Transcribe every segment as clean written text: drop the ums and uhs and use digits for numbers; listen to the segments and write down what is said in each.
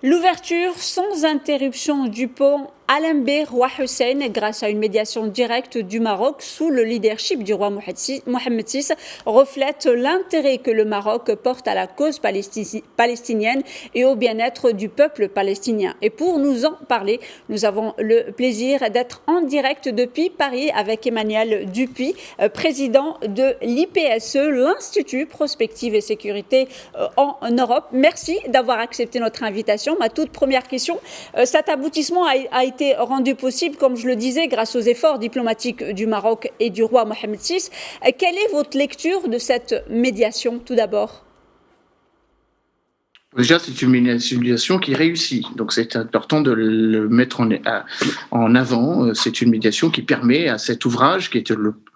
L'ouverture sans interruption du pont Alain B. Roi Hussein, grâce à une médiation directe du Maroc sous le leadership du roi Mohamed VI, reflète l'intérêt que le Maroc porte à la cause palestinienne et au bien-être du peuple palestinien. Et pour nous en parler, nous avons le plaisir d'être en direct depuis Paris avec Emmanuel Dupuy, président de l'IPSE, l'Institut Prospective et Sécurité en Europe. Merci d'avoir accepté notre invitation. Ma toute première question, cet aboutissement a été rendu possible, comme je le disais, grâce aux efforts diplomatiques du Maroc et du roi Mohamed VI. Quelle est votre lecture de cette médiation, tout d'abord ? Déjà, c'est une médiation qui réussit, donc c'est important de le mettre en avant. C'est une médiation qui permet à cet ouvrage, qui est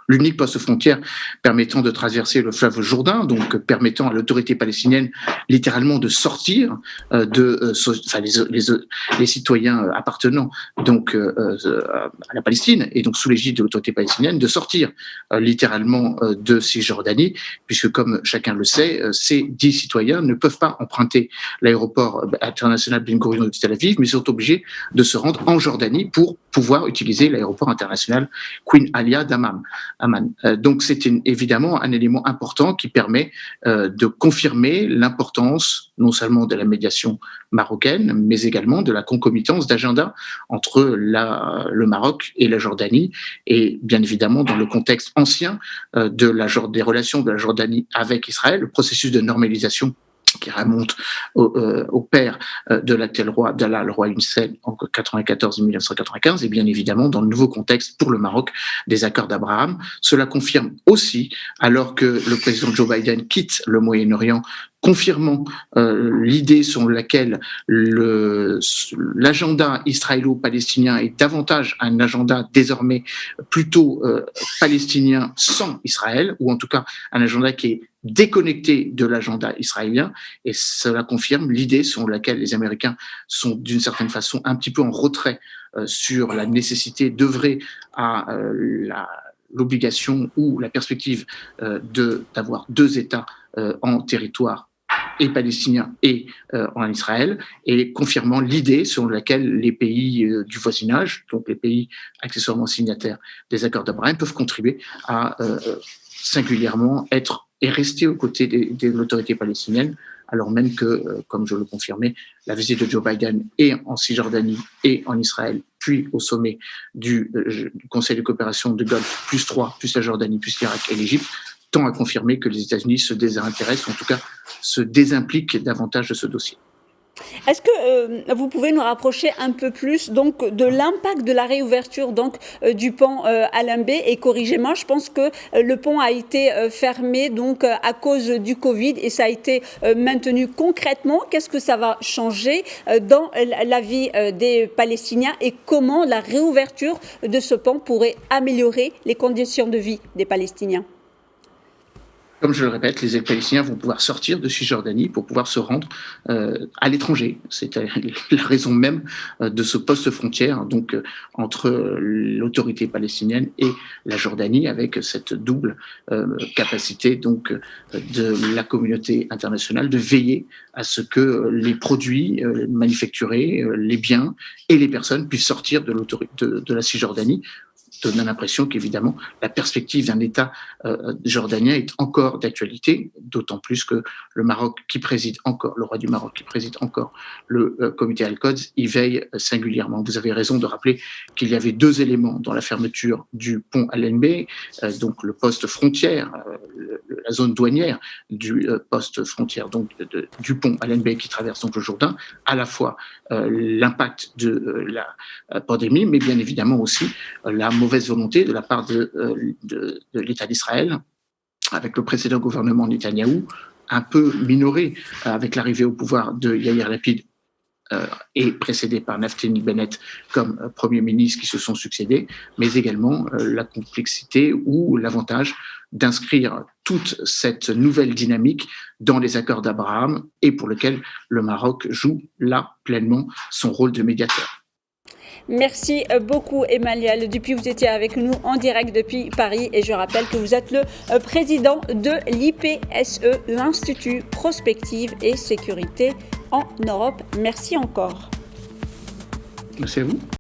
l'unique poste frontière permettant de traverser le fleuve Jourdain, donc permettant à l'autorité palestinienne littéralement de sortir les citoyens appartenant donc à la Palestine et donc sous l'égide de l'autorité palestinienne de sortir littéralement de Cisjordanie, puisque comme chacun le sait, ces 10 citoyens ne peuvent pas emprunter l'aéroport international Ben Gurion de Tel Aviv, mais sont obligés de se rendre en Jordanie pour pouvoir utiliser l'aéroport international Queen Alia d'Amman. Donc c'est évidemment un élément important qui permet de confirmer l'importance non seulement de la médiation marocaine, mais également de la concomitance d'agenda entre le Maroc et la Jordanie, et bien évidemment dans le contexte ancien des relations de la Jordanie avec Israël, le processus de normalisation qui remonte au père de l'actuel roi Abdallah, le roi Hussein, en 1994 et 1995, et bien évidemment dans le nouveau contexte pour le Maroc des accords d'Abraham. Cela confirme aussi, alors que le président Joe Biden quitte le Moyen-Orient, confirmant l'idée selon laquelle l'agenda israélo-palestinien est davantage un agenda désormais plutôt palestinien sans Israël, ou en tout cas un agenda qui est déconnecté de l'agenda israélien, et cela confirme l'idée selon laquelle les Américains sont d'une certaine façon un petit peu en retrait sur la nécessité d'œuvrer à l'obligation ou la perspective d'avoir 2 États en territoire et palestinien et en Israël, et confirmant l'idée selon laquelle les pays du voisinage, donc les pays accessoirement signataires des accords d'Abraham, peuvent contribuer à singulièrement être et rester aux côtés de l'autorité palestinienne, alors même que, comme je le confirmais, la visite de Joe Biden et en Cisjordanie et en Israël, puis au sommet du Conseil de coopération de Golfe, plus 3, plus la Jordanie, plus l'Irak et l'Égypte, tend à confirmer que les États-Unis se désintéressent, ou en tout cas se désimpliquent davantage de ce dossier. Est-ce que vous pouvez nous rapprocher un peu plus donc de l'impact de la réouverture donc du pont Alain B, et corrigez-moi, je pense que le pont a été fermé donc à cause du Covid et ça a été maintenu concrètement. Qu'est-ce que ça va changer dans la vie des Palestiniens et comment la réouverture de ce pont pourrait améliorer les conditions de vie des Palestiniens ? Comme je le répète, les Palestiniens vont pouvoir sortir de Cisjordanie pour pouvoir se rendre à l'étranger. C'est la raison même de ce poste frontière, donc entre l'autorité palestinienne et la Jordanie, avec cette double capacité donc de la communauté internationale de veiller à ce que les produits manufacturés, les biens et les personnes puissent sortir de la Cisjordanie, donnant l'impression qu'évidemment la perspective d'un État jordanien est encore d'actualité, d'autant plus que le Maroc qui préside encore, le roi du Maroc qui préside encore le comité Al-Quds, y veille singulièrement. Vous avez raison de rappeler qu'il y avait 2 éléments dans la fermeture du pont Al-Enbé, donc le poste frontière, la zone douanière du poste frontière, donc du pont Al-Enbé qui traverse donc le Jourdain, à la fois l'impact de la pandémie, mais bien évidemment aussi la mauvaise volonté de la part de l'État d'Israël, avec le précédent gouvernement Netanyahou, un peu minoré avec l'arrivée au pouvoir de Yair Lapid et précédé par Naftali Bennett comme Premier ministre qui se sont succédés, mais également la complexité ou l'avantage d'inscrire toute cette nouvelle dynamique dans les accords d'Abraham, et pour lequel le Maroc joue là pleinement son rôle de médiateur. Merci beaucoup Emmanuel Dupuis, vous étiez avec nous en direct depuis Paris et je rappelle que vous êtes le président de l'IPSE, l'Institut Prospective et Sécurité en Europe. Merci encore. Merci à vous.